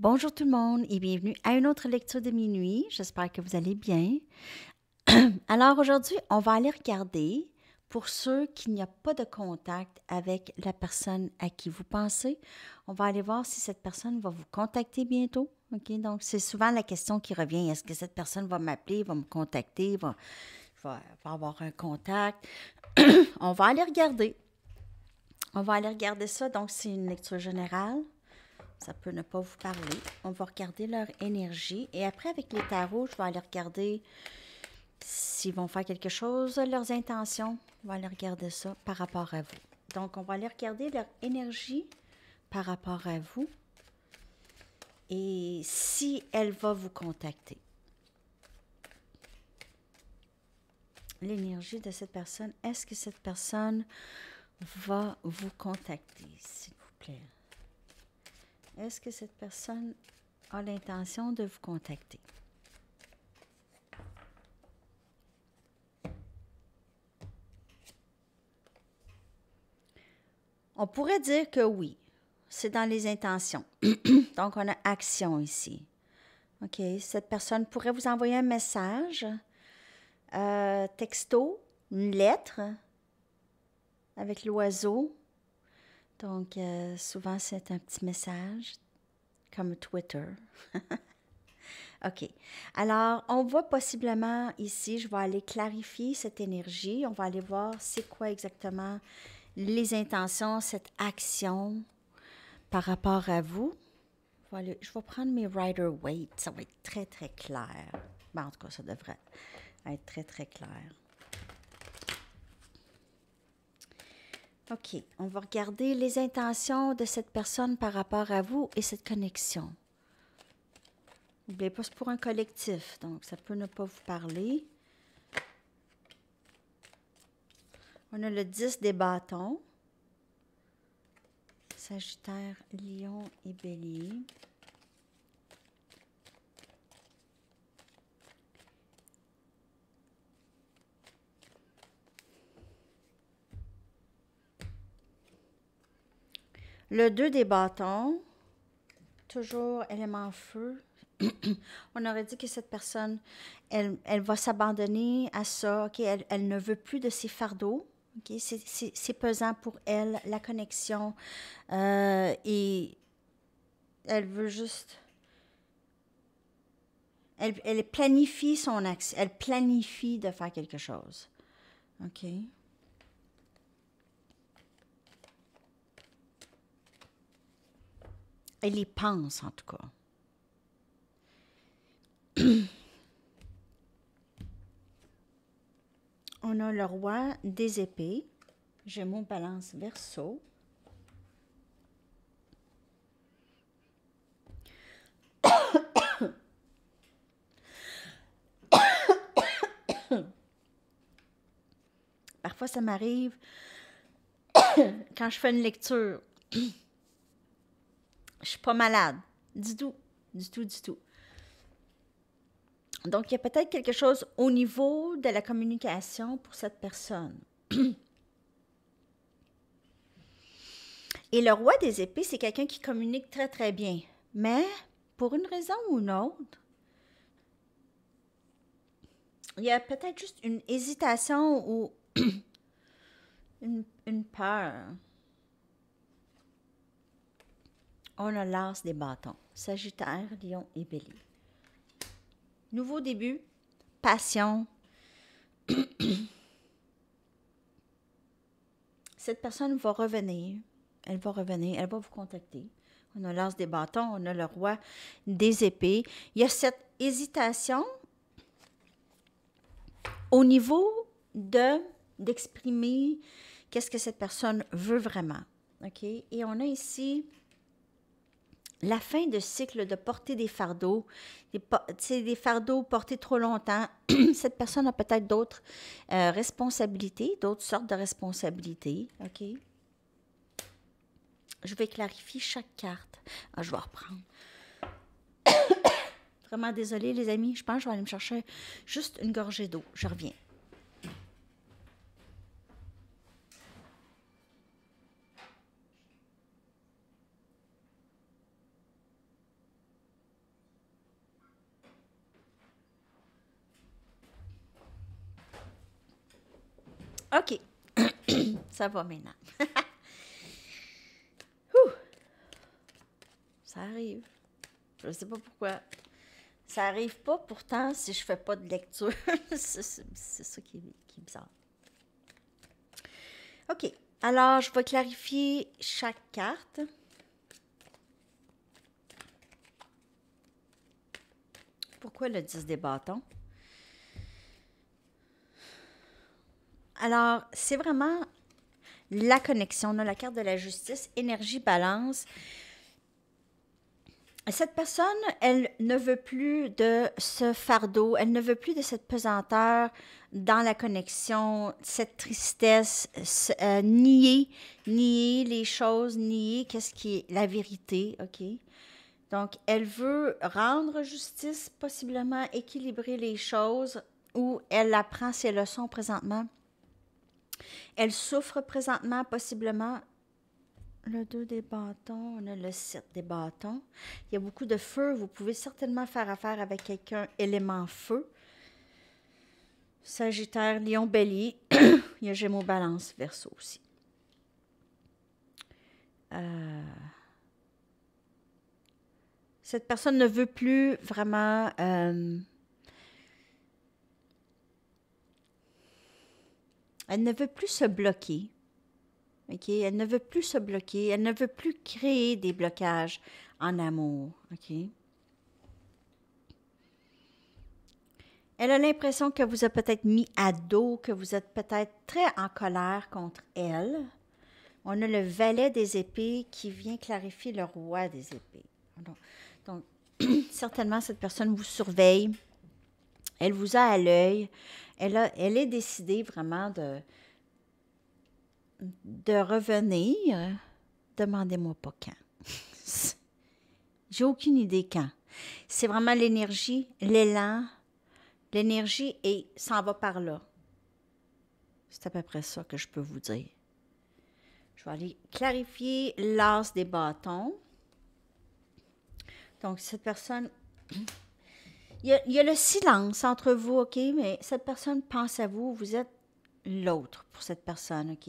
Bonjour tout le monde et bienvenue à une autre lecture de minuit. J'espère que vous allez bien. Alors aujourd'hui, on va aller regarder pour ceux qui n'y a pas de contact avec la personne à qui vous pensez. On va aller voir si cette personne va vous contacter bientôt. OK? Donc, c'est souvent la question qui revient. Est-ce que cette personne va m'appeler, va me contacter, va avoir un contact? On va aller regarder. On va aller regarder ça. Donc, c'est une lecture générale. Ça peut ne pas vous parler. On va regarder leur énergie. Et après, avec les tarots, je vais aller regarder s'ils vont faire quelque chose, leurs intentions. On va aller regarder ça par rapport à vous. Donc, on va aller regarder leur énergie par rapport à vous et si elle va vous contacter. L'énergie de cette personne, est-ce que cette personne va vous contacter, s'il vous plaît? Est-ce que cette personne a l'intention de vous contacter? On pourrait dire que oui, c'est dans les intentions. Donc, on a action ici. OK, cette personne pourrait vous envoyer un message, texto, une lettre avec l'oiseau. Donc, souvent, c'est un petit message comme Twitter. OK. Alors, on va possiblement ici, je vais aller clarifier cette énergie. On va aller voir c'est quoi exactement les intentions, cette action par rapport à vous. Je vais prendre mes Rider-Waite. Ça va être très, très clair. Ben, en tout cas, ça devrait être très, très clair. OK. On va regarder les intentions de cette personne par rapport à vous et cette connexion. N'oubliez pas, c'est pour un collectif, donc ça peut ne pas vous parler. On a le 10 des bâtons. Sagittaire, Lion et Bélier. Le 2 des bâtons, toujours élément feu. On aurait dit que cette personne, elle va s'abandonner à ça. OK? Elle ne veut plus de ses fardeaux. OK? C'est pesant pour elle, la connexion. Et elle veut juste... Elle planifie son action. Elle planifie de faire quelque chose. OK? Elle y pense, en tout cas. On a le roi des épées. Gémeaux, balance, verseau. Parfois, ça m'arrive quand je fais une lecture. Je suis pas malade. Du tout. Du tout, du tout. Donc, il y a peut-être quelque chose au niveau de la communication pour cette personne. Et le roi des épées, c'est quelqu'un qui communique très, très bien. Mais, pour une raison ou une autre, il y a peut-être juste une hésitation ou une peur. On a l'as des bâtons. Sagittaire, Lion et Bélier. Nouveau début, passion. Cette personne va revenir. Elle va revenir, elle va vous contacter. On a l'as des bâtons, on a le roi des épées. Il y a cette hésitation au niveau d'exprimer qu'est-ce que cette personne veut vraiment. OK? Et on a ici la fin de cycle de porter des fardeaux, des fardeaux portés trop longtemps. Cette personne a peut-être d'autres responsabilités, d'autres sortes de responsabilités. OK? Je vais clarifier chaque carte. Je vais reprendre. Vraiment désolée, les amis. Je pense que je vais aller me chercher juste une gorgée d'eau. Je reviens. OK. Ça va maintenant. Ouh. Ça arrive. Je ne sais pas pourquoi. Ça arrive pas pourtant si je fais pas de lecture. C'est ça qui est bizarre. OK. Alors, je vais clarifier chaque carte. Pourquoi le 10 des bâtons? Alors, c'est vraiment la connexion. On a la carte de la justice, énergie, balance. Cette personne, elle ne veut plus de ce fardeau, elle ne veut plus de cette pesanteur dans la connexion, cette tristesse, nier les choses, nier qu'est-ce qui est la vérité, OK? Donc, elle veut rendre justice, possiblement équilibrer les choses, ou elle apprend ses leçons présentement. Elle souffre présentement, possiblement. Le 2 des bâtons, on a le 7 des bâtons. Il y a beaucoup de feu. Vous pouvez certainement faire affaire avec quelqu'un élément feu. Sagittaire, Lion, Bélier. Il y a Gémeaux, Balance, Verseau aussi. Cette personne ne veut plus vraiment... elle ne veut plus se bloquer. OK? Elle ne veut plus se bloquer. Elle ne veut plus créer des blocages en amour. OK? Elle a l'impression que vous avez peut-être mis à dos, que vous êtes peut-être très en colère contre elle. On a le valet des épées qui vient clarifier le roi des épées. Donc certainement, cette personne vous surveille. Elle vous a à l'œil. Elle est décidée vraiment de revenir. Demandez-moi pas quand. J'ai aucune idée quand. C'est vraiment l'énergie, l'élan, l'énergie et s'en va par là. C'est à peu près ça que je peux vous dire. Je vais aller clarifier l'as des bâtons. Donc, cette personne... Il y a le silence entre vous, OK? Mais cette personne pense à vous. Vous êtes l'autre pour cette personne, OK?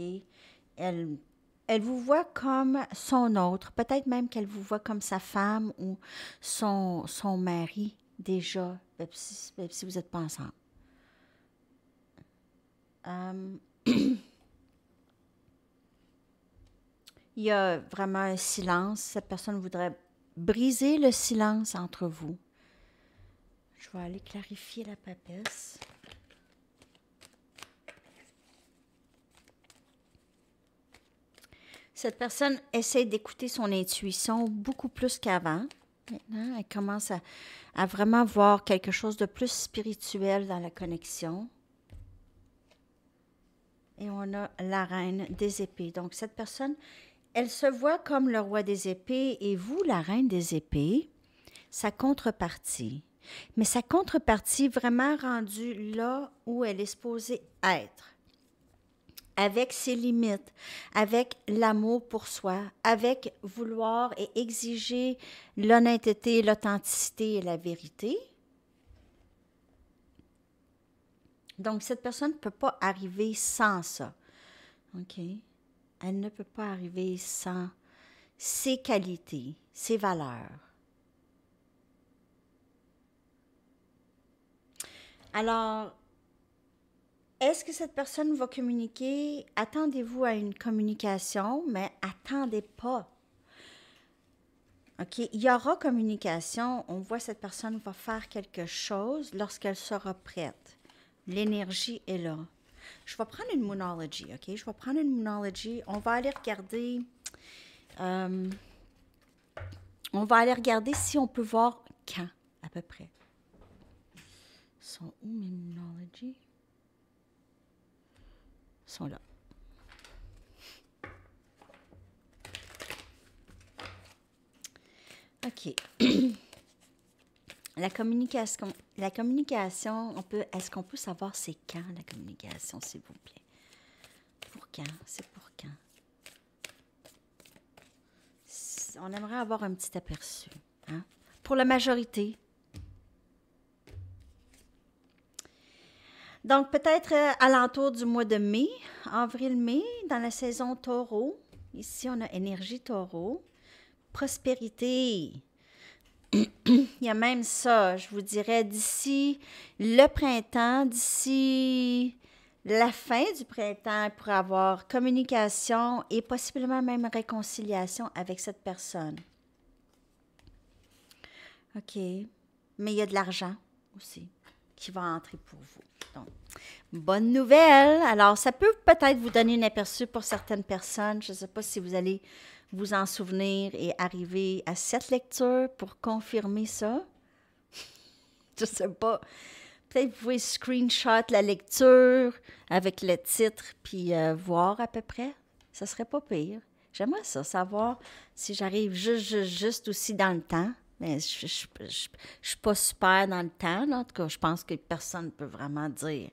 Elle vous voit comme son autre. Peut-être même qu'elle vous voit comme sa femme ou son mari, déjà, même si vous n'êtes pas ensemble. Il y a vraiment un silence. Cette personne voudrait briser le silence entre vous. Je vais aller clarifier la papesse. Cette personne essaie d'écouter son intuition beaucoup plus qu'avant. Maintenant, elle commence à vraiment voir quelque chose de plus spirituel dans la connexion. Et on a la reine des épées. Donc, cette personne, elle se voit comme le roi des épées et vous, la reine des épées, sa contrepartie. Mais sa contrepartie vraiment rendue là où elle est supposée être. Avec ses limites, avec l'amour pour soi, avec vouloir et exiger l'honnêteté, l'authenticité et la vérité. Donc, cette personne ne peut pas arriver sans ça. OK? Elle ne peut pas arriver sans ses qualités, ses valeurs. Alors, est-ce que cette personne va communiquer? Attendez-vous à une communication, mais attendez pas. OK? Il y aura communication. On voit que cette personne va faire quelque chose lorsqu'elle sera prête. L'énergie est là. Je vais prendre une Moonology, OK? Je vais prendre une Moonology. On va aller regarder... on va aller regarder si on peut voir quand, à peu près. Sont où mes Moonology? Sont là. OK. La communication, est-ce qu'on peut savoir c'est quand la communication, s'il vous plaît? Pour quand? C'est pour quand? On aimerait avoir un petit aperçu. Hein? Pour la majorité. Donc, peut-être alentour du mois de mai, avril-mai, dans la saison taureau. Ici, on a énergie taureau. Prospérité. Il y a même ça, je vous dirais, d'ici le printemps, d'ici la fin du printemps, pour avoir communication et possiblement même réconciliation avec cette personne. OK. Mais il y a de l'argent aussi qui va entrer pour vous. Donc, bonne nouvelle. Alors, ça peut peut-être vous donner un aperçu pour certaines personnes. Je ne sais pas si vous allez vous en souvenir et arriver à cette lecture pour confirmer ça. Je ne sais pas. Peut-être vous pouvez screenshot la lecture avec le titre puis voir à peu près. Ça serait pas pire. J'aimerais ça, savoir si j'arrive juste aussi dans le temps. Mais je suis pas super dans le temps. Là. En tout cas, je pense que personne ne peut vraiment dire.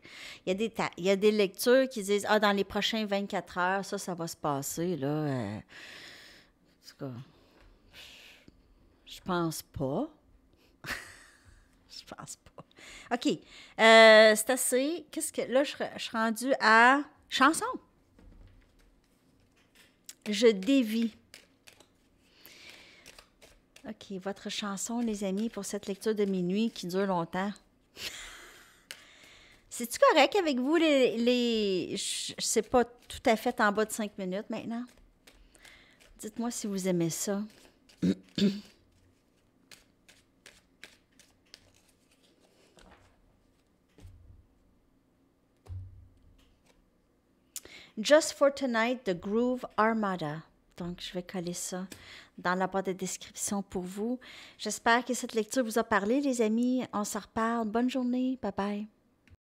Il y a des lectures qui disent « Ah, dans les prochains 24 heures, ça va se passer. » là. En tout cas, je pense pas. Je pense pas. OK. C'est assez. Qu'est-ce que... Là, je suis rendue à chanson. Je dévie. OK. Votre chanson, les amis, pour cette lecture de minuit qui dure longtemps. C'est-tu correct avec vous, je sais pas tout à fait en bas de 5 minutes maintenant? Dites-moi si vous aimez ça. Just for Tonight, The Groove Armada. Donc, je vais coller ça dans la barre de description pour vous. J'espère que cette lecture vous a parlé, les amis. On s'en reparle. Bonne journée. Bye bye.